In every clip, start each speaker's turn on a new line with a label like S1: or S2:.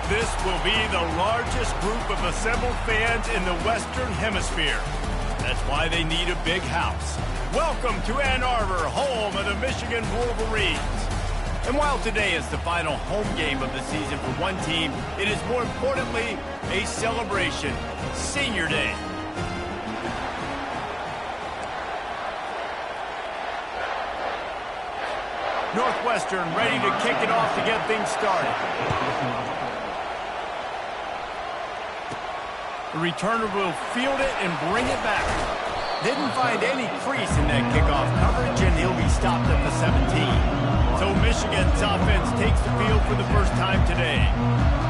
S1: This will be the largest group of assembled fans in the Western Hemisphere. That's why they need a big house. Welcome to Ann Arbor, home of the Michigan Wolverines. And while today is the final home game of the season for one team, it is more importantly a celebration, Senior Day. Northwestern ready to kick it off to get things started. The returner will field it and bring it back. Didn't find any crease in that kickoff coverage, and he'll be stopped at the 17. So Michigan's offense takes the field for the first time today.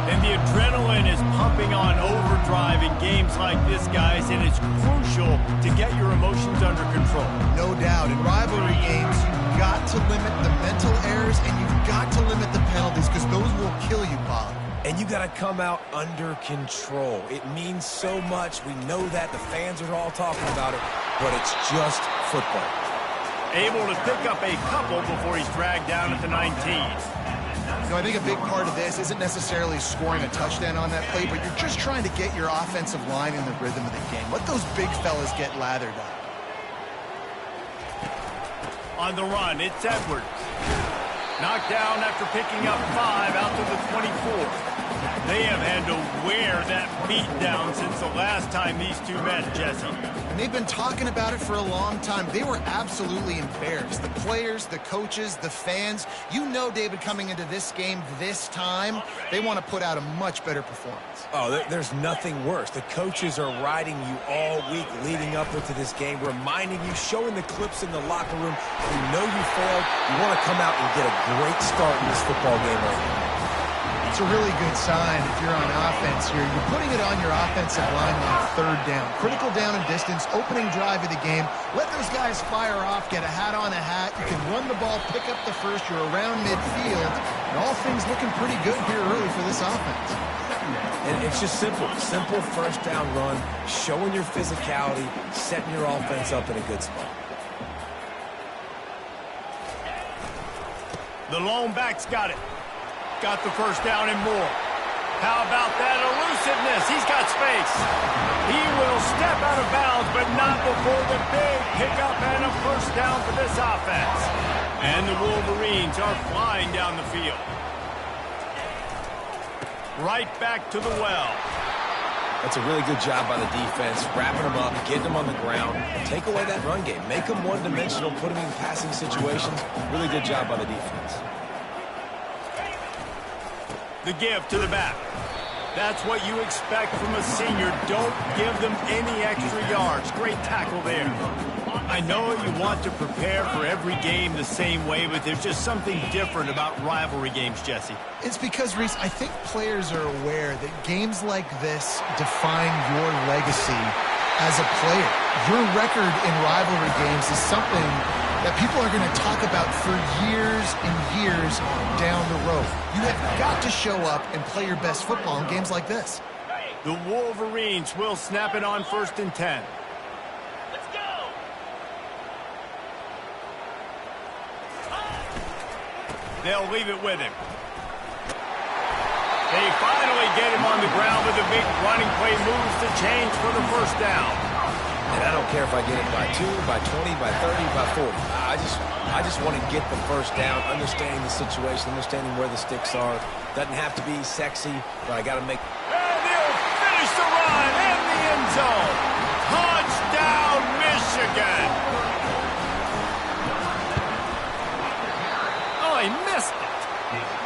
S1: And the adrenaline is pumping on overdrive in games like this, guys, and it's crucial to get your emotions under control.
S2: No doubt. In rivalry games, you've got to limit the mental errors, and you've got to limit the penalties because those will kill you, Bob.
S3: And you got to come out under control. It means so much. We know that. The fans are all talking about it, but it's just football.
S1: Able to pick up a couple before he's dragged down at the 19.
S2: You know, I think a big part of this isn't necessarily scoring a touchdown on that play, but you're just trying to get your offensive line in the rhythm of the game. Let those big fellas get lathered up.
S1: On the run, it's Edwards. Knocked down after picking up 5 out to the 24. They have had to wear that beat down since the last time these two met, Jesse.
S2: And they've been talking about it for a long time. They were absolutely embarrassed. The players, the coaches, the fans. You know, David, coming into this game this time, they want to put out a much better performance.
S3: Oh, there's nothing worse. The coaches are riding you all week leading up into this game, reminding you, showing the clips in the locker room. You know you failed. You want to come out and get a great start in this football game right now.
S2: It's a really good sign if you're on offense here. You're putting it on your offensive line on third down. Critical down and distance, opening drive of the game. Let those guys fire off, get a hat on a hat. You can run the ball, pick up the first. You're around midfield. And all things looking pretty good here early for this offense.
S3: And it's just simple. Simple first down run, showing your physicality, setting your offense up in a good spot.
S1: The lone back's got it. Got the first down and more. How about that elusiveness? He's got space. He will step out of bounds, but not before the big pickup and a first down for this offense. And the Wolverines are flying down the field. Right back to the well.
S3: That's a really good job by the defense, wrapping them up, getting them on the ground. Take away that run game. Make them one-dimensional, put them in passing situations. Really good job by the defense.
S1: The give to the back. That's what you expect from a senior. Don't give them any extra yards. Great tackle there. I know you want to prepare for every game the same way, but there's just something different about rivalry games, Jesse.
S2: It's because, Reese, I think players are aware that games like this define your legacy as a player. Your record in rivalry games is something that people are going to talk about for years and years down the road. You have got to show up and play your best football in games like this.
S1: The Wolverines will snap it on 1st and 10.
S4: Let's go!
S1: They'll leave it with him. They finally get him on the ground with a big running play, moves the chains for the first down.
S3: And I don't care if I get it by 2, by 20, by 30, by 40. I just want to get the first down, understanding the situation, understanding where the sticks are. Doesn't have to be sexy, but I got to make...
S1: And he'll finish the run in the end zone. Touchdown, Michigan. Oh, he missed it.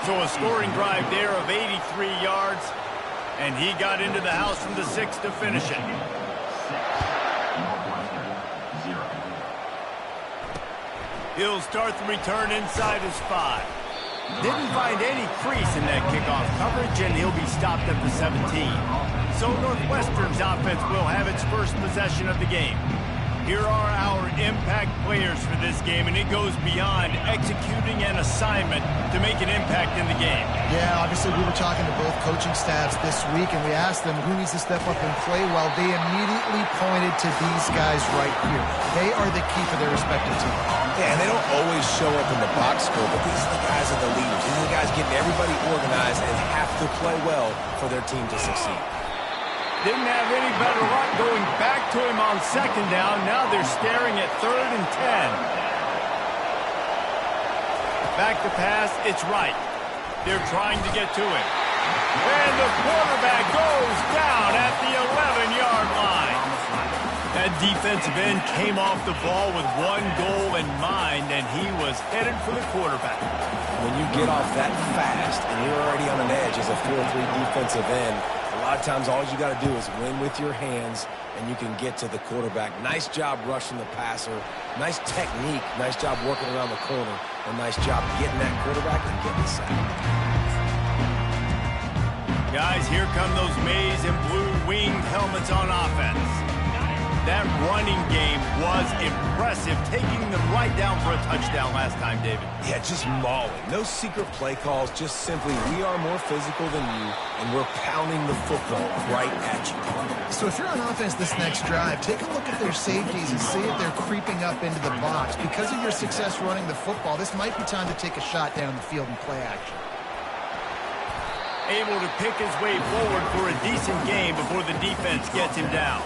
S1: So a scoring drive there of 83 yards, and he got into the house from the 6 to finish it. He'll start the return inside his 5. Didn't find any crease in that kickoff coverage, and he'll be stopped at the 17. So Northwestern's offense will have its first possession of the game. Here are our impact players for this game, and it goes beyond executing an assignment to make an impact in the game.
S2: Yeah, obviously we were talking to both coaching staffs this week, and we asked them who needs to step up and play well. They immediately pointed to these guys right here. They are the key for their respective teams.
S3: Yeah, and they don't always show up in the box score, but these are the guys that are the leaders. These are the guys getting everybody organized and have to to play well for their team to succeed.
S1: Didn't have any better luck going back to him on second down. Now they're staring at 3rd and 10. Back to pass, it's right. They're trying to get to him. And the quarterback goes down at the 11-yard line. That defensive end came off the ball with one goal in mind, and he was headed for the quarterback.
S3: When you get off that fast and you're already on an edge as a 4-3 defensive end, a lot of times all you got to do is win with your hands, and you can get to the quarterback. Nice job rushing the passer. Nice technique. Nice job working around the corner. And nice job getting that quarterback and getting the sack.
S1: Guys, here come those maize and blue winged helmets on offense. That running game was impressive, taking them right down for a touchdown last time, David.
S3: Yeah, just mauling. No secret play calls, just simply we are more physical than you, and we're pounding the football right at you.
S2: So if you're on offense this next drive, take a look at their safeties and see if they're creeping up into the box. Because of your success running the football, this might be time to take a shot down the field and play action.
S1: Able to pick his way forward for a decent game before the defense gets him down.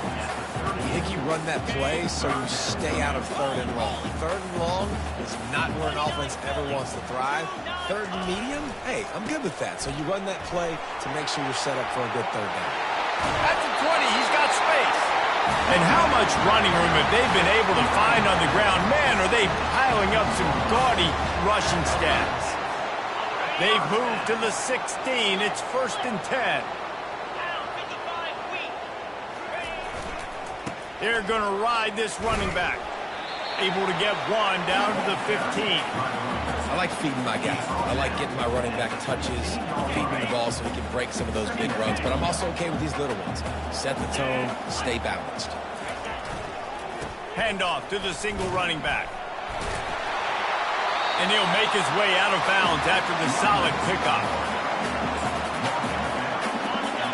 S3: I think you run that play so you stay out of 3rd and long. 3rd and long is not where an offense ever wants to thrive. 3rd and medium, hey, I'm good with that. So you run that play to make sure you're set up for a good 3rd down.
S1: At the 20, he's got space. And how much running room have they been able to find on the ground? Man, are they piling up some gaudy rushing stats. They've moved to the 16. It's 1st and 10. They're going to ride this running back. Able to get one down to the 15.
S3: I like feeding my guy. I like getting my running back touches, feeding the ball so he can break some of those big runs. But I'm also okay with these little ones. Set the tone, stay balanced.
S1: Handoff to the single running back. And he'll make his way out of bounds after the solid pickup.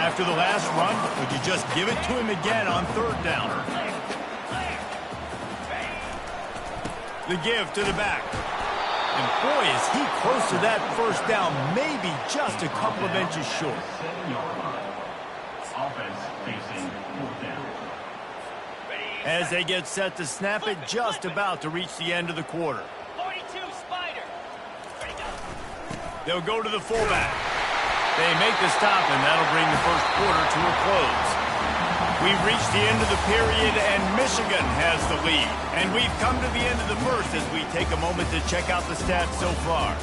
S1: After the last run, would you just give it to him again on 3rd down? The give to the back. And boy, is he close to that 1st down, maybe just a couple of inches short. As they get set to snap it, just about to reach the end of the quarter. They'll go to the fullback. They make the stop, and that'll bring the 1st quarter to a close. We've reached the end of the period, and Michigan has the lead. And we've come to the end of the 1st as we take a moment to check out the stats so far.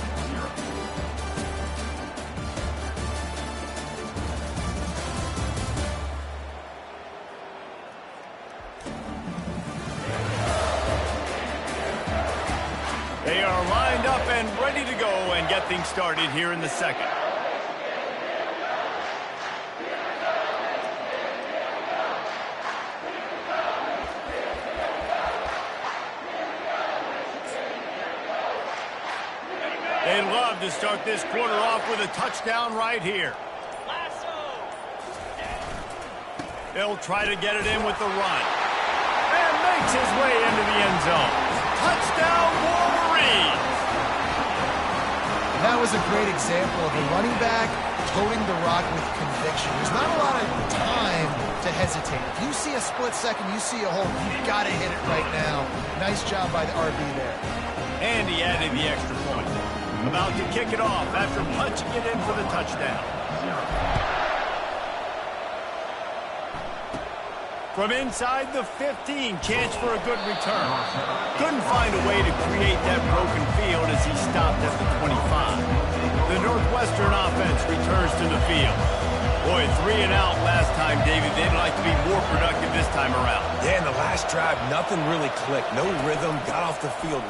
S1: They are lined up and ready to go and get things started here in the 2nd. They'd love to start this quarter off with a touchdown right here. They'll try to get it in with the run. And makes his way into the end zone. Touchdown, Wolverines!
S2: That was a great example of a running back toting the rock with conviction. There's not a lot of time to hesitate. If you see a split second, you see a hole, you've got to hit it right now. Nice job by the RB there.
S1: And he added the extra point. About to kick it off after punching it in for the touchdown. From inside the 15, chance for a good return. Couldn't find a way to create that broken field as he stopped at the 25. The Northwestern offense returns to the field. Boy, 3 and out last time, David. They'd like to be more productive this time around.
S3: Yeah, in the last drive, nothing really clicked. No rhythm, got off the field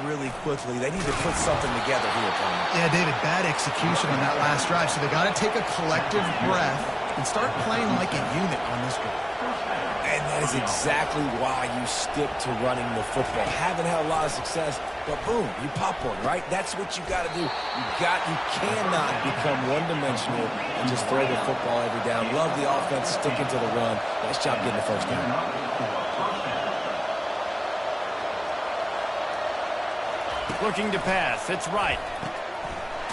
S3: really quickly. They need to put something together here, Tony.
S2: Yeah, David, bad execution on that last drive, so they got to take a collective breath and start playing like a unit on this one.
S3: And that is exactly why you stick to running the football. Haven't had a lot of success, but boom, you pop one, right? That's what you got to do. You cannot become one-dimensional and just throw the football every down. Love the offense, sticking to the run. Nice job getting the 1st down.
S1: Looking to pass. It's right.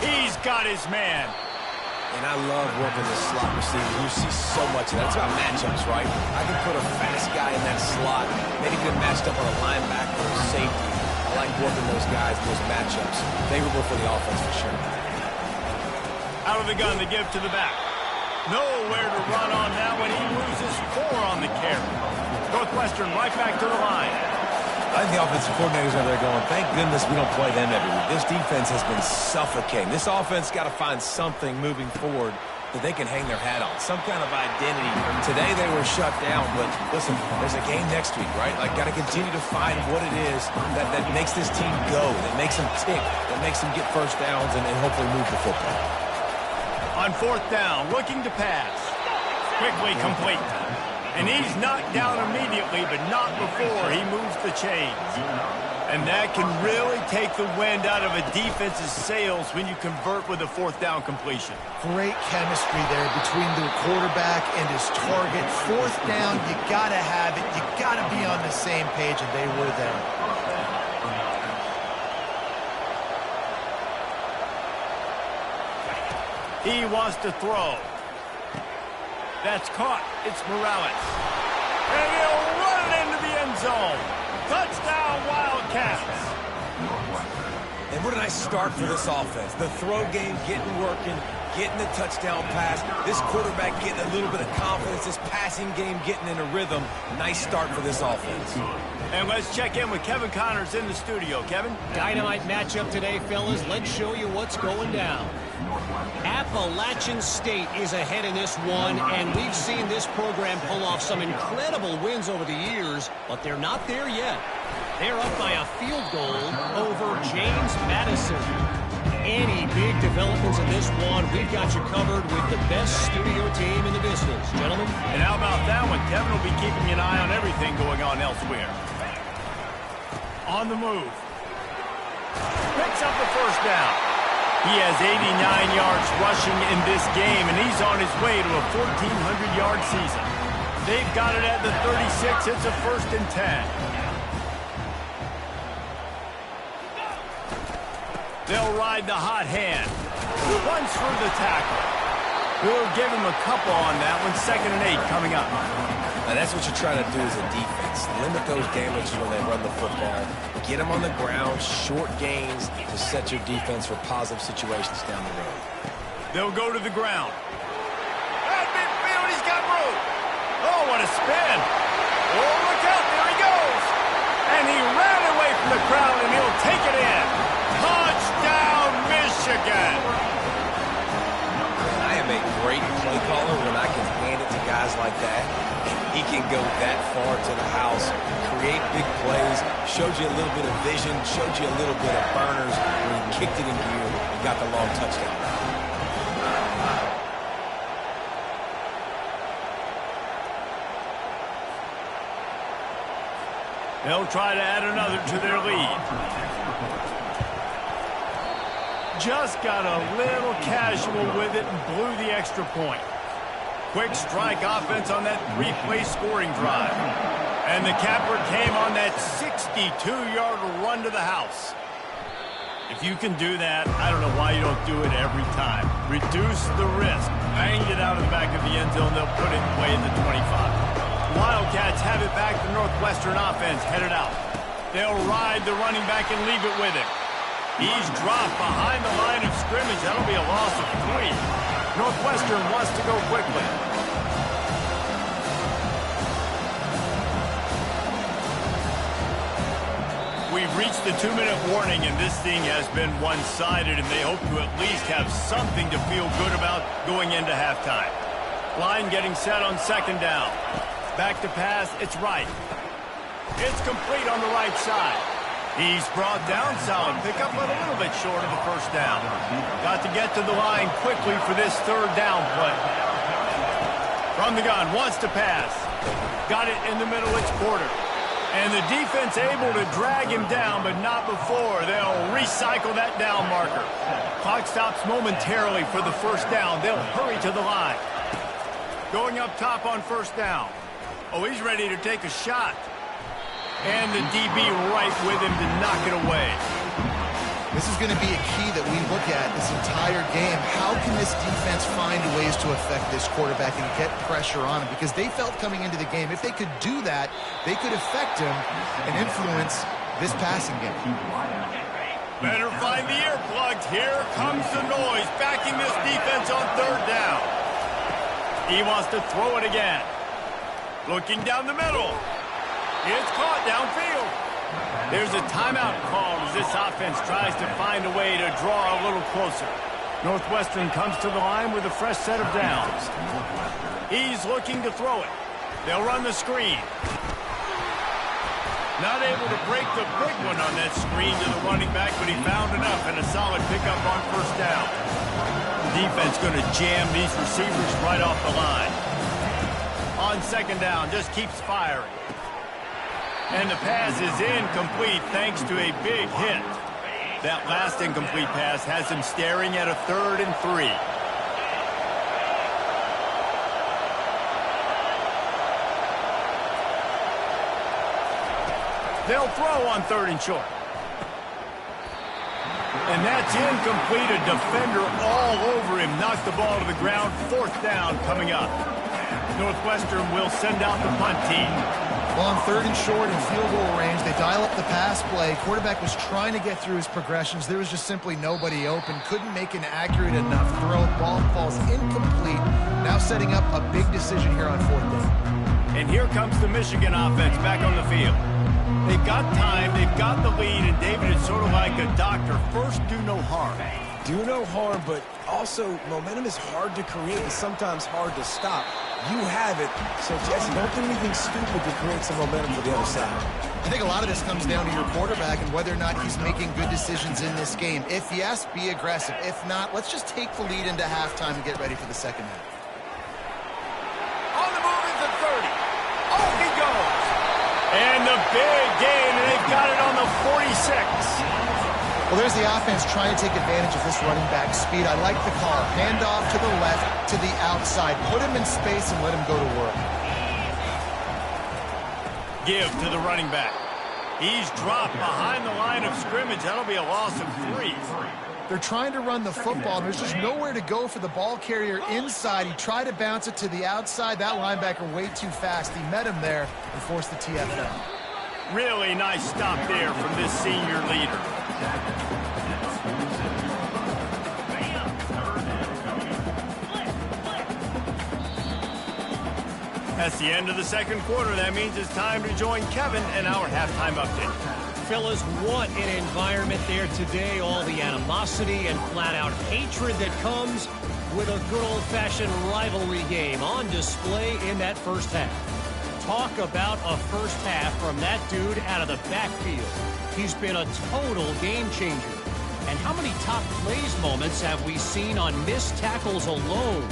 S1: He's got his man.
S3: And I love working this slot receiver. You see so much of that. It's about matchups, right? I can put a fast guy in that slot, maybe get matched up on a linebacker or safety. I like working those guys, those matchups. Favorable for the offense for sure.
S1: Out of the gun to give to the back. Nowhere to run on that one. He loses 4 on the carry. Northwestern right back to the line.
S3: I think the offensive coordinators are there going, thank goodness we don't play them every week. This defense has been suffocating. This offense got to find something moving forward that they can hang their hat on, some kind of identity. Today they were shut down, but listen, there's a game next week, right? Like, got to continue to find what it is that makes this team go, that makes them tick, that makes them get first downs and hopefully move the football.
S1: On 4th down, looking to pass. Quickly complete. And he's knocked down immediately, but not before he moves the chains. And that can really take the wind out of a defense's sails when you convert with a 4th down completion.
S2: Great chemistry there between the quarterback and his target. 4th down, you got to have it. You got to be on the same page, and they were there.
S1: He wants to throw. That's caught. It's Morales. And he'll run it into the end zone. Touchdown, Wildcats.
S3: And what a nice start for this offense. The throw game getting working, getting the touchdown pass. This quarterback getting a little bit of confidence. This passing game getting in a rhythm. Nice start for this offense.
S1: And let's check in with Kevin Connors in the studio. Kevin?
S4: Dynamite matchup today, fellas. Let's show you what's going down. Appalachian State is ahead in this one, and we've seen this program pull off some incredible wins over the years, but they're not there yet. They're up by a field goal over James Madison. Any big developments in this one, we've got you covered with the best studio team in the business, gentlemen.
S1: And how about that one? Kevin will be keeping an eye on everything going on elsewhere. On the move. Picks up the 1st down. He has 89 yards rushing in this game, and he's on his way to a 1,400-yard season. They've got it at the 36. It's a 1st and 10. They'll ride the hot hand. Runs through the tackle. We'll give him a couple on that one. 2nd and 8 coming up.
S3: Now that's what you try to do as a defense. Limit those damages when they run the football. Get them on the ground, short gains to set your defense for positive situations down the road.
S1: They'll go to the ground. At midfield, he's got room. Oh, what a spin. Oh, look out, there he goes. And he ran away from the crowd, and he'll take it in. Touchdown, Michigan.
S3: I am a great play caller when I can hand it to guys like that. He can go that far to the house, create big plays, showed you a little bit of vision, showed you a little bit of burners when he kicked it in gear and got the long touchdown.
S1: They'll try to add another to their lead. Just got a little casual with it and blew the extra point. Quick strike offense on that 3-play scoring drive. And the capper came on that 62-yard run to the house. If you can do that, I don't know why you don't do it every time. Reduce the risk. Banged it out of the back of the end zone. They'll put it away in the 25. Wildcats have it back. The Northwestern offense headed out. They'll ride the running back and leave it with him. He's dropped behind the line of scrimmage. That'll be a loss of 3. Northwestern wants to go quickly. We've reached the 2-minute warning, and this thing has been one-sided, and they hope to at least have something to feel good about going into halftime. Line getting set on 2nd down. Back to pass, it's right. It's complete on the right side. He's brought down solid pickup, but a little bit short of the 1st down. Got to get to the line quickly for this 3rd down play. From the gun, wants to pass. Got it in the middle, it's Porter. And the defense able to drag him down, but not before. They'll recycle that down marker. Clock stops momentarily for the 1st down. They'll hurry to the line. Going up top on 1st down. Oh, he's ready to take a shot. And the DB right with him to knock it away.
S2: This is going to be a key that we look at this entire game. How can this defense find ways to affect this quarterback and get pressure on him? Because they felt coming into the game, if they could do that, they could affect him and influence this passing game.
S1: Better find the earplugs. Here comes the noise, backing this defense on third down. He wants to throw it again. Looking down the middle. It's caught downfield. There's a timeout called as this offense tries to find a way to draw a little closer. Northwestern comes to the line with a fresh set of downs. He's looking to throw it. They'll run the screen. Not able to break the big one on that screen to the running back, but he found enough and a solid pickup on first down. The defense going to jam these receivers right off the line. On second down, just keeps firing. And the pass is incomplete thanks to a big hit. That last incomplete pass has him staring at a 3rd and 3. They'll throw on 3rd and short. And that's incomplete. A defender all over him. Knocked the ball to the ground. 4th down coming up. Northwestern will send out the punt team.
S2: Well, on 3rd and short in field goal range, they dial up the pass play. Quarterback was trying to get through his progressions. There was just simply nobody open. Couldn't make an accurate enough throw. Ball falls incomplete. Now setting up a big decision here on 4th down.
S1: And here comes the Michigan offense back on the field. They've got time, they've got the lead, and David is sort of like a doctor. First, do no harm.
S3: Do no harm, but also momentum is hard to create and sometimes hard to stop. You have it, so Jesse, don't do anything stupid to create some momentum for the other side.
S2: I think a lot of this comes down to your quarterback and whether or not he's making good decisions in this game. If yes, be aggressive. If not, let's just take the lead into halftime and get ready for the second half.
S1: On the move is the 30. Oh, he goes. And the big gain, and they've got it on the 46.
S2: Well, there's the offense trying to take advantage of this running back speed. I like the call. Hand off to the left, to the outside. Put him in space and let him go to work.
S1: Give to the running back. He's dropped behind the line of scrimmage. That'll be a loss of 3.
S2: They're trying to run the football. There's just nowhere to go for the ball carrier inside. He tried to bounce it to the outside. That linebacker way too fast. He met him there and forced the TFL.
S1: Really nice stop there from this senior leader. That's the end of the second quarter. That means it's time to join Kevin and our halftime update.
S4: Fellas, what an environment there today. All the animosity and flat-out hatred that comes with a good old-fashioned rivalry game on display in that first half. Talk about a first half from that dude out of the backfield. He's been a total game changer. And how many top plays moments have we seen on missed tackles alone?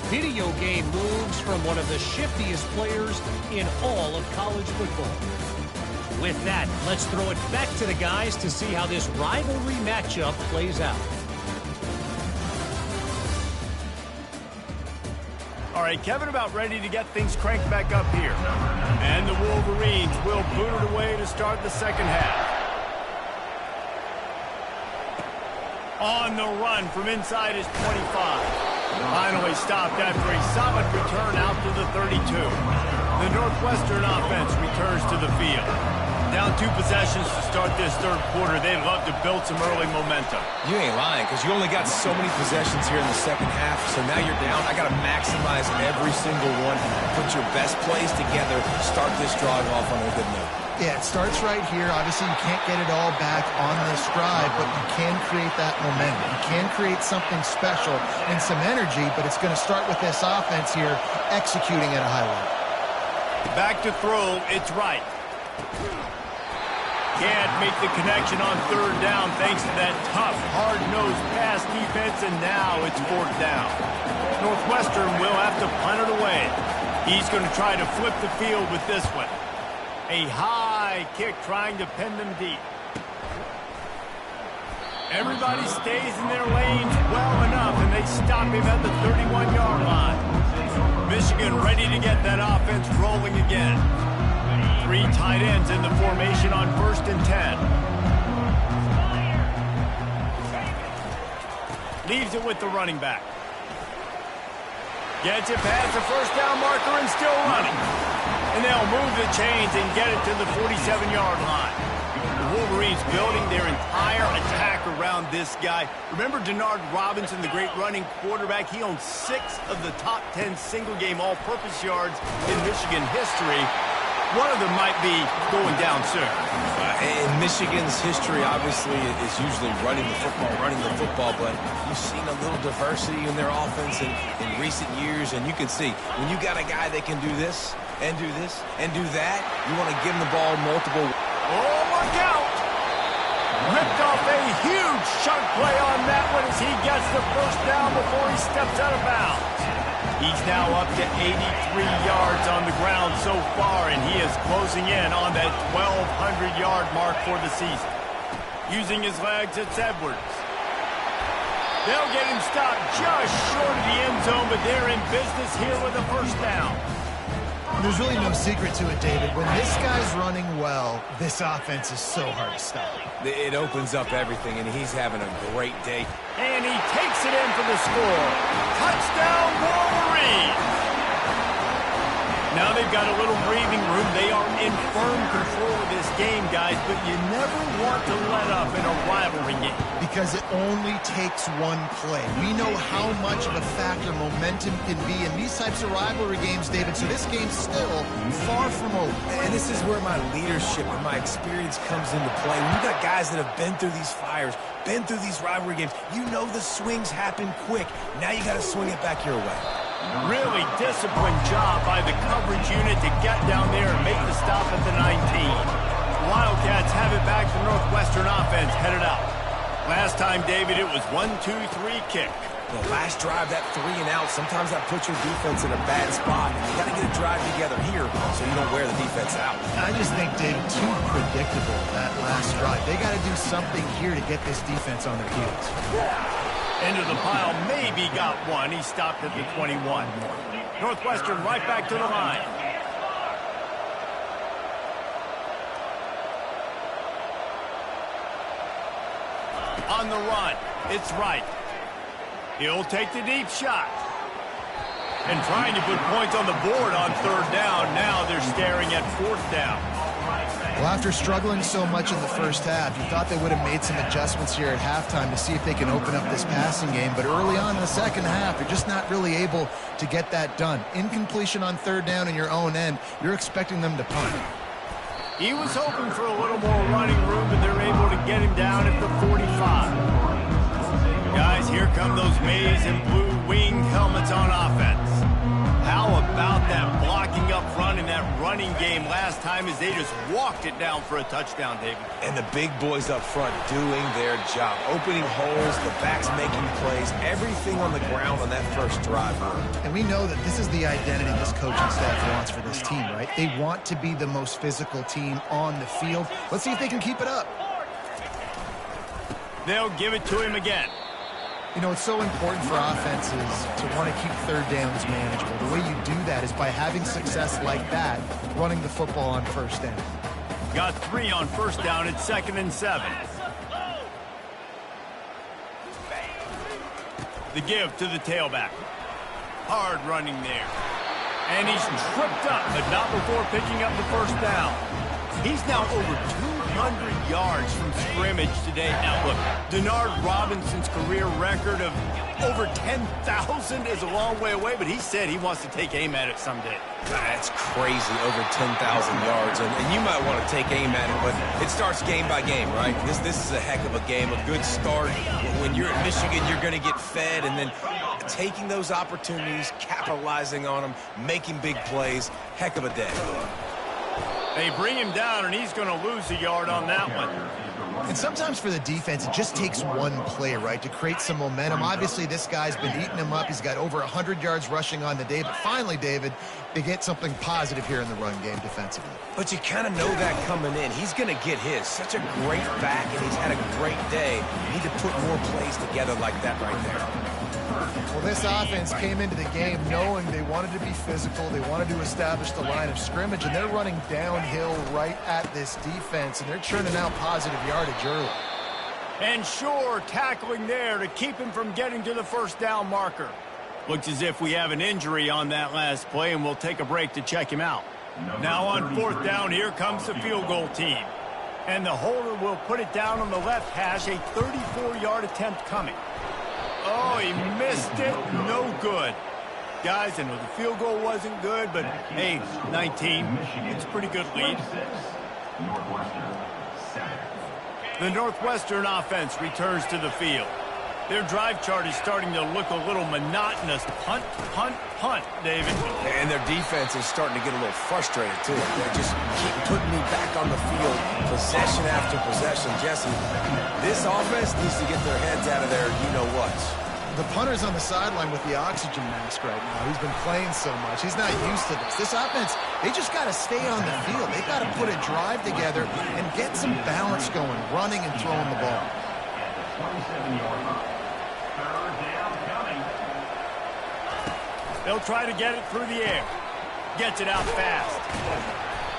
S4: Video game moves from one of the shiftiest players in all of college football. With that, let's throw it back to the guys to see how this rivalry matchup plays out.
S1: All right, Kevin about ready to get things cranked back up here. And the Wolverines will boot it away to start the second half. On the run from inside his 25. Finally stopped after a solid return out to the 32. The Northwestern offense returns to the field. Down 2 possessions to start this third quarter. They'd love to build some early momentum.
S3: You ain't lying, because you only got so many possessions here in the second half, so now you're down. I got to maximize every single one. Put your best plays together. Start this drive off on a good note.
S2: Yeah, it starts right here. Obviously, you can't get it all back on this drive, but you can create that momentum. You can create something special and some energy, but it's going to start with this offense here executing at a high level.
S1: Back to throw. It's right. Can't make the connection on third down thanks to that tough, hard-nosed pass defense, and now it's 4th down. Northwestern will have to punt it away. He's going to try to flip the field with this one. A high kick trying to pin them deep. Everybody stays in their lanes well enough, and they stop him at the 31-yard line. Michigan ready to get that offense rolling again. 3 tight ends in the formation on 1st and 10. Leaves it with the running back. Gets it past the first down marker and still running. And they'll move the chains and get it to the 47-yard line. The Wolverines building their entire attack around this guy. Remember Denard Robinson, the great running quarterback? He owns 6 of the top 10 single-game all-purpose yards in Michigan history. One of them might be going down soon.
S3: In Michigan's history, obviously, is usually running the football, but you've seen a little diversity in their offense in recent years, and you can see when you got a guy that can do this and do this and do that, you want to give him the ball multiple.
S1: Oh, look out! Ripped off a huge chunk play on that one as he gets the first down before he steps out of bounds. He's now up to 83 yards on the ground so far, and he is closing in on that 1,200-yard mark for the season. Using his legs, it's Edwards. They'll get him stopped just short of the end zone, but they're in business here with a first down.
S2: There's really no secret to it, David. When this guy's running well, this offense is so hard to stop.
S3: It opens up everything, and he's having a great day.
S1: And he takes it in for the score. Touchdown, Wolverines! Now they've got a little breathing room. They are in firm control of this game, guys, but you never want to let up in a rivalry game.
S2: Because it only takes one play. We know how much of a factor momentum can be in these types of rivalry games, David, so this game's still far from over.
S3: And this is where my leadership and my experience comes into play. When you got guys that have been through these fires, been through these rivalry games, you know the swings happen quick. Now you got to swing it back your way.
S1: Really disciplined job by the coverage unit to get down there and make the stop at the 19. Wildcats have it back to Northwestern offense headed out. Last time, David, it was 1-2-3 kick.
S3: The last drive, that 3 and out, sometimes that puts your defense in a bad spot. You got to get a drive together here so you don't wear the defense out.
S2: I just think, David, too predictable that last drive. They got to do something here to get this defense on their heels.
S1: Into the pile, maybe got one. He stopped at the 21. Northwestern right back to the line. On the run, it's right. He'll take the deep shot. And trying to put points on the board on third down. Now they're staring at fourth down.
S2: Well, after struggling so much in the first half, you thought they would have made some adjustments here at halftime to see if they can open up this passing game. But early on in the second half, they're just not really able to get that done. Incompletion on third down in your own end, you're expecting them to punt.
S1: He was hoping for a little more running room, but they're able to get him down at the 45. Guys, here come those maize and blue winged helmets on offense. How about that blocking up front in that running game last time as they just walked it down for a touchdown, David?
S3: And the big boys up front doing their job. Opening holes, the backs making plays, everything on the ground on that first drive.
S2: And we know that this is the identity this coaching staff wants for this team, right? They want to be the most physical team on the field. Let's see if they can keep it up.
S1: They'll give it to him again.
S2: You know, it's so important for offenses to want to keep third downs manageable. The way you do that is by having success like that, running the football on first down.
S1: Got 3 on first down at 2nd and 7. The give to the tailback. Hard running there. And he's tripped up, but not before picking up the first down. He's now over 200 yards from scrimmage today. Now, look, Denard Robinson's career record of over 10,000 is a long way away, but he said he wants to take aim at it someday.
S3: That's crazy, over 10,000 yards, and you might want to take aim at it, but it starts game by game, right? This is a heck of a game, a good start. When you're at Michigan, you're going to get fed, and then taking those opportunities, capitalizing on them, making big plays, heck of a day.
S1: They bring him down, and he's going to lose a yard on that one.
S2: And sometimes for the defense, it just takes one play, right, to create some momentum. Obviously, this guy's been eating him up. He's got over 100 yards rushing on the day. But finally, David, they get something positive here in the run game defensively.
S3: But you kind of know that coming in. He's going to get his. Such a great back, and he's had a great day. You need to put more plays together like that right there.
S2: Well, this offense came into the game knowing they wanted to be physical. They wanted to establish the line of scrimmage, and they're running downhill right at this defense, and they're churning out positive yardage early.
S1: And sure, tackling there to keep him from getting to the first down marker. Looks as if we have an injury on that last play, and we'll take a break to check him out. Now on fourth down, here comes the field goal team. And the holder will put it down on the left hash, a 34-yard attempt coming. Oh, he missed it. No good. Guys, I know the field goal wasn't good, but hey, 19, it's a pretty good lead. The Northwestern offense returns to the field. Their drive chart is starting to look a little monotonous. Punt, punt, punt, David.
S3: And their defense is starting to get a little frustrated, too. They just keep putting me back on the field, possession after possession. Jesse, this offense needs to get their heads out of their you-know-whats.
S2: The punter's on the sideline with the oxygen mask right now. He's been playing so much. He's not used to this. This offense, they just got to stay on the field. They've got to put a drive together and get some balance going, running and throwing the ball.
S1: They'll try to get it through the air. Gets it out fast.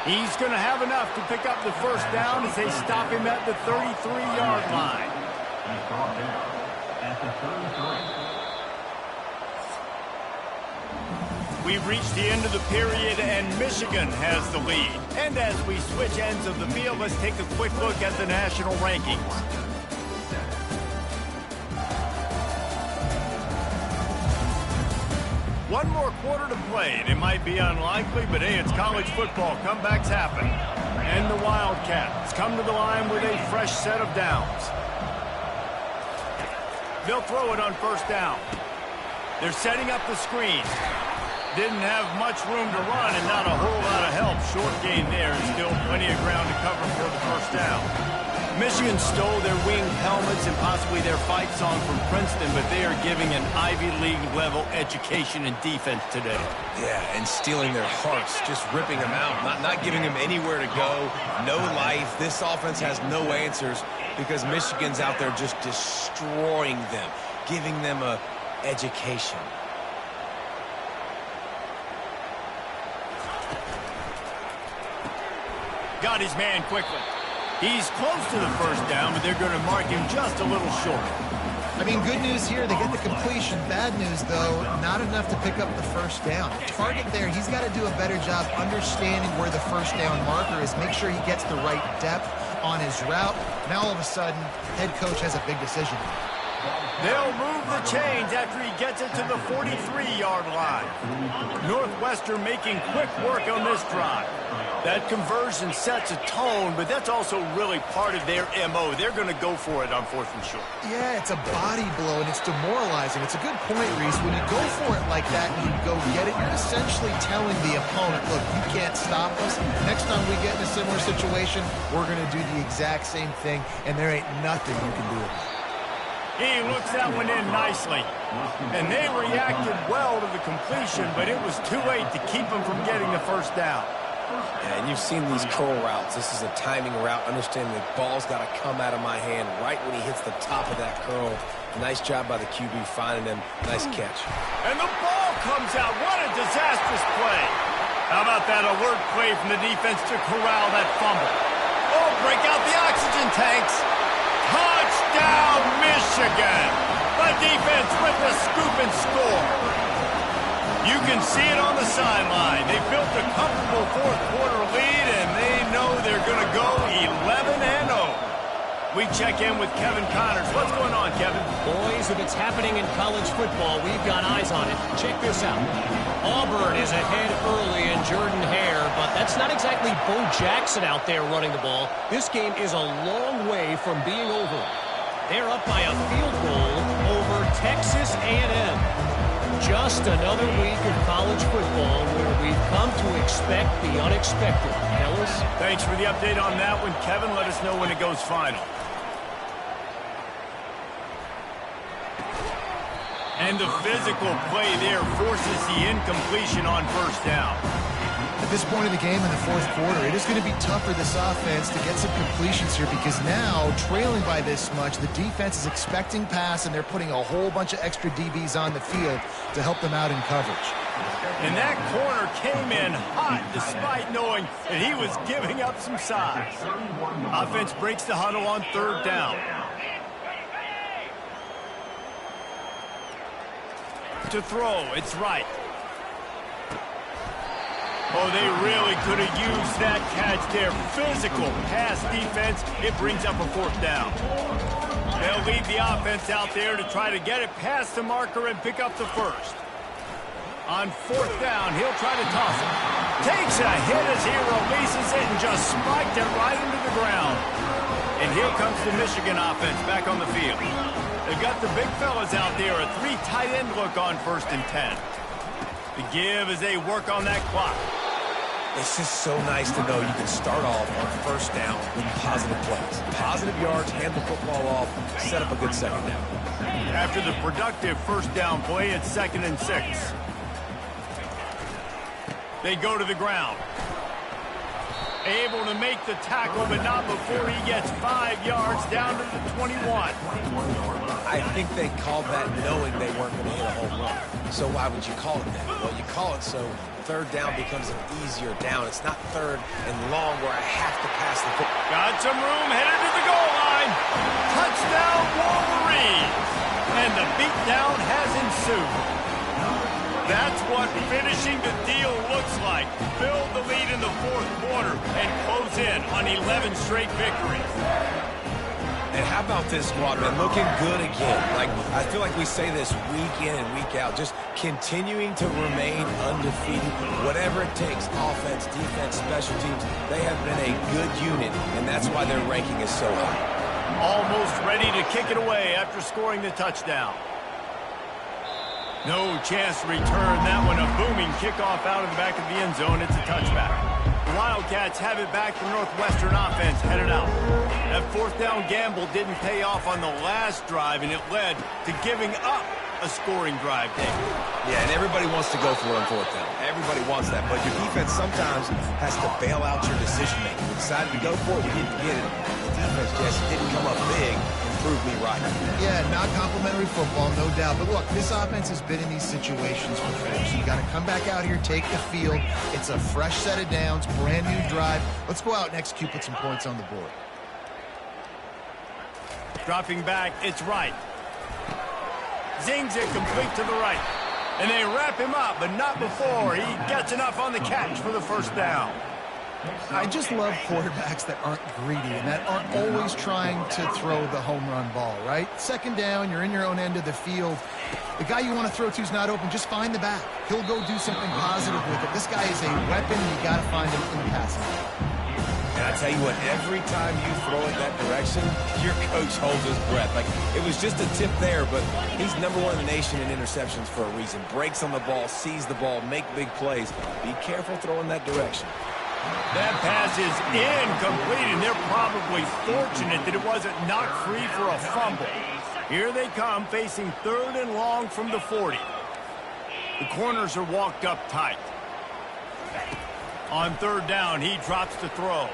S1: He's going to have enough to pick up the first down as they stop him at the 33-yard line. We've reached the end of the period, and Michigan has the lead. And as we switch ends of the field, let's take a quick look at the national rankings. One more quarter to play, and it might be unlikely, but hey, it's college football. Comebacks happen. And the Wildcats come to the line with a fresh set of downs. They'll throw it on first down. They're setting up the screen. Didn't have much room to run and not a whole lot of help. Short gain there and still plenty of ground to cover for the first down. Michigan stole their winged helmets and possibly their fight song from Princeton, but they are giving an Ivy League level education and defense today.
S3: Yeah, and stealing their hearts, just ripping them out, not giving them anywhere to go, no life. This offense has no answers because Michigan's out there just destroying them, giving them a education.
S1: Got his man quickly. He's close to the first down, but they're going to mark him just a little short.
S2: I mean, good news here, they get the completion. Bad news, though, not enough to pick up the first down. The target there, he's got to do a better job understanding where the first down marker is, make sure he gets the right depth on his route. Now, all of a sudden, head coach has a big decision.
S1: They'll move the chains after he gets it to the 43-yard line. Northwestern making quick work on this drive. That conversion sets a tone, but that's also really part of their MO. They're going to go for it on fourth and short.
S2: Yeah, it's a body blow, and it's demoralizing. It's a good point, Reese. When you go for it like that and you go get it, you're essentially telling the opponent, look, you can't stop us. Next time we get in a similar situation, we're going to do the exact same thing, and there ain't nothing you can do about it.
S1: He looks that one in nicely. And they reacted well to the completion, but it was too late to keep them from getting the first down.
S3: Yeah, and you've seen these curl routes. This is a timing route. Understanding the ball's got to come out of my hand right when he hits the top of that curl. Nice job by the QB finding him. Nice catch.
S1: And the ball comes out. What a disastrous play. How about that alert play from the defense to corral that fumble? Oh, break out the oxygen tanks. Touchdown, Michigan! The defense with the scoop and score. You can see it on the sideline. They built a comfortable fourth-quarter lead, and they know they're going to go 11-0. We check in with Kevin Connors. What's going on, Kevin?
S4: Boys, if it's happening in college football, we've got eyes on it. Check this out. Auburn is ahead early in Jordan Hare, but that's not exactly Bo Jackson out there running the ball. This game is a long way from being over. They're up by a field goal over Texas A&M. Just another week of college football where we've come to expect the unexpected. Ellis?
S1: Thanks for the update on that one, Kevin. Let us know when it goes final. And the physical play there forces the incompletion on first down.
S2: At this point in the game in the fourth quarter, it is going to be tough for this offense to get some completions here because now, trailing by this much, the defense is expecting pass, and they're putting a whole bunch of extra DBs on the field to help them out in coverage.
S1: And that corner came in hot despite knowing that he was giving up some size. Offense breaks the huddle on third down. to throw. It's right. Oh, they really could have used that catch there. Physical pass defense. It brings up a 4th down. They'll lead the offense out there to try to get it past the marker and pick up the 1st. On 4th down, he'll try to toss it. Takes a hit as he releases it and just spiked it right into the ground. And here comes the Michigan offense back on the field. They've got the big fellas out there, a 3 tight end look on 1st and 10. The give as they work on that clock.
S3: It's just so nice to know you can start off on 1st down with positive plays. Positive yards, hand the football off, set up a good 2nd down.
S1: After the productive 1st down play, it's 2nd and 6. They go to the ground. Able to make the tackle, but not before he gets 5 yards down to the 21.
S3: I think they called that knowing they weren't going to hit a home run. So why would you call it that? Well, you call it so 3rd down becomes an easier down. It's not 3rd and long where I have to pass the football.
S1: Got some room, headed to the goal line. Touchdown, Wolverines. And the beatdown has ensued. That's what finishing the deal looks like. Build the lead in the 4th quarter and close in on 11 straight victories.
S3: And how about this squad, man? Looking good again. Like, I feel like we say this week in and week out. Just continuing to remain undefeated. Whatever it takes, offense, defense, special teams, they have been a good unit, and that's why their ranking is so high.
S1: Almost ready to kick it away after scoring the touchdown. No chance to return that one. A booming kickoff out of the back of the end zone. It's a touchback. The Wildcats have it back. The Northwestern offense headed out. That 4th down gamble didn't pay off on the last drive, and it led to giving up a scoring drive there.
S3: Yeah, and everybody wants to go for it on 4th down. Everybody wants that, but your defense sometimes has to bail out your decision-making. You decided to go for it, you didn't get it. The defense just didn't come up big and prove me right.
S2: Yeah, not complimentary football, no doubt. But look, this offense has been in these situations before, so you got to come back out here, take the field. It's a fresh set of downs, brand new drive. Let's go out and execute, put some points on the board.
S1: Dropping back, it's right. Zings it complete to the right. And they wrap him up, but not before he gets enough on the catch for the 1st down.
S2: I just love quarterbacks that aren't greedy and that aren't always trying to throw the home run ball, right? 2nd down, you're in your own end of the field. The guy you want to throw to is not open. Just find the back. He'll go do something positive with it. This guy is a weapon. You got to find him in the passing game.
S3: And I tell you what, every time you throw it that direction, your coach holds his breath. Like, it was just a tip there, but he's #1 in the nation in interceptions for a reason. Breaks on the ball, sees the ball, make big plays. Be careful throwing that direction.
S1: That pass is incomplete, and they're probably fortunate that it wasn't knocked free for a fumble. Here they come, facing 3rd and long from the 40. The corners are walked up tight. On 3rd down, he drops to throw.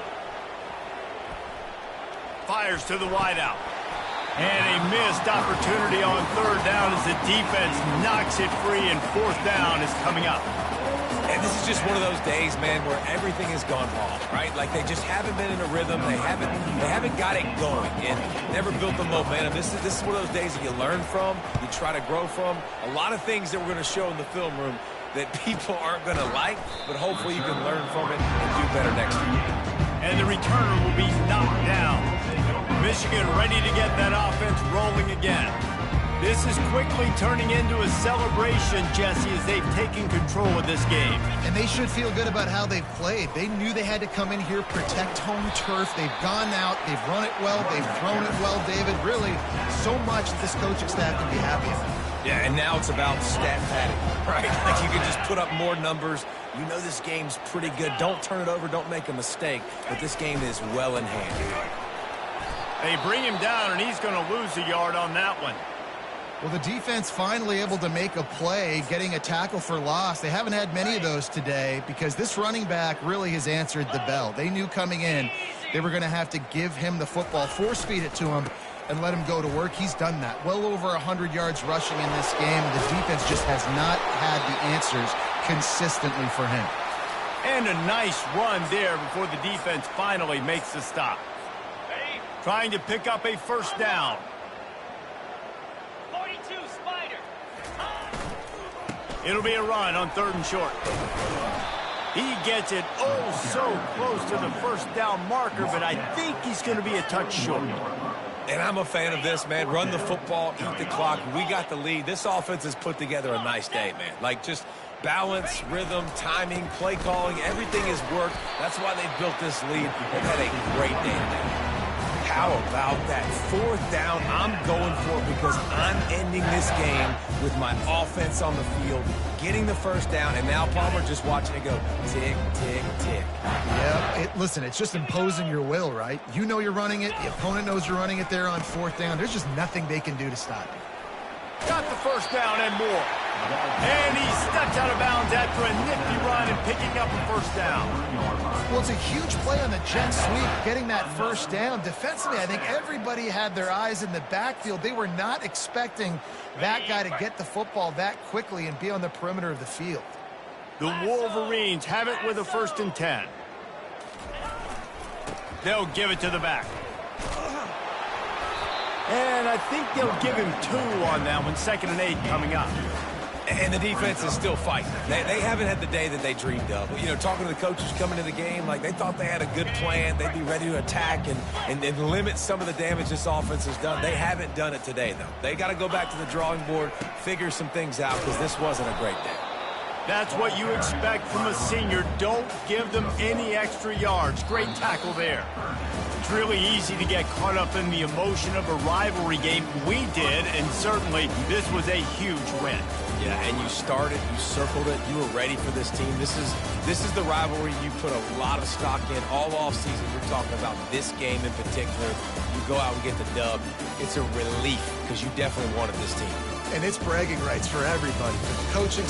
S1: Fires to the wideout. And a missed opportunity on 3rd down as the defense knocks it free, and 4th down is coming up.
S3: And this is just one of those days, man, where everything has gone wrong, right? Like, they just haven't been in a rhythm. They haven't got it going and never built the momentum. This is one of those days that you learn from, you try to grow from. A lot of things that we're going to show in the film room that people aren't going to like, but hopefully you can learn from it and do better next year.
S1: And the returner will be knocked down. Michigan ready to get that offense rolling again. This is quickly turning into a celebration, Jesse, as they've taken control of this game.
S2: And they should feel good about how they've played. They knew they had to come in here, protect home turf. They've gone out, they've run it well, they've thrown it well, David. Really, so much that this coaching staff can be happy about.
S3: Yeah, and now it's about stat padding, right? Like, you can just put up more numbers. You know this game's pretty good. Don't turn it over, don't make a mistake, but this game is well in hand.
S1: They bring him down, and he's going to lose a yard on that one.
S2: Well, the defense finally able to make a play, getting a tackle for loss. They haven't had many of those today because this running back really has answered the bell. They knew coming in they were going to have to give him the football, force-feed it to him, and let him go to work. He's done that. Well over 100 yards rushing in this game. The defense just has not had the answers consistently for him.
S1: And a nice run there before the defense finally makes the stop. Trying to pick up a 1st down. It'll be a run on 3rd and short. He gets it so close to the first down marker, but I think he's going to be a touch short.
S3: And I'm a fan of this, man. Run the football, eat the clock. We got the lead. This offense has put together a nice day, man. Like, just balance, rhythm, timing, play calling, everything has worked. That's why they built this lead. They've had a great day today. How about that 4th down? I'm going for it because I'm ending this game with my offense on the field, getting the 1st down, and now Palmer just watching it go tick, tick, tick.
S2: Yeah, listen, it's just imposing your will, right? You know you're running it. The opponent knows you're running it there on 4th down. There's just nothing they can do to stop you.
S1: Got the 1st down and more. And he steps out of bounds after a nifty run and picking up a 1st down.
S2: Well, it's a huge play on the jet sweep, getting that 1st down. Defensively, I think everybody had their eyes in the backfield. They were not expecting that guy to get the football that quickly and be on the perimeter of the field.
S1: The Wolverines have it with a 1st and 10. They'll give it to the back. And I think they'll give him 2 on that one, 2nd and 8 coming up.
S3: And the defense is still fighting. They haven't had the day that they dreamed of. You know, talking to the coaches coming to the game, like they thought they had a good plan. They'd be ready to attack and limit some of the damage this offense has done. They haven't done it today, though. They got to go back to the drawing board, figure some things out, because this wasn't a great day.
S1: That's what you expect from a senior. Don't give them any extra yards. Great tackle there. It's really easy to get caught up in the emotion of a rivalry game. We did, and certainly this was a huge win.
S3: Yeah, and you started, you circled it, you were ready for this team. This is the rivalry you put a lot of stock in all offseason. You're talking about this game in particular. You go out and get the dub. It's a relief because you definitely wanted this team.
S2: And it's bragging rights for everybody. The coaching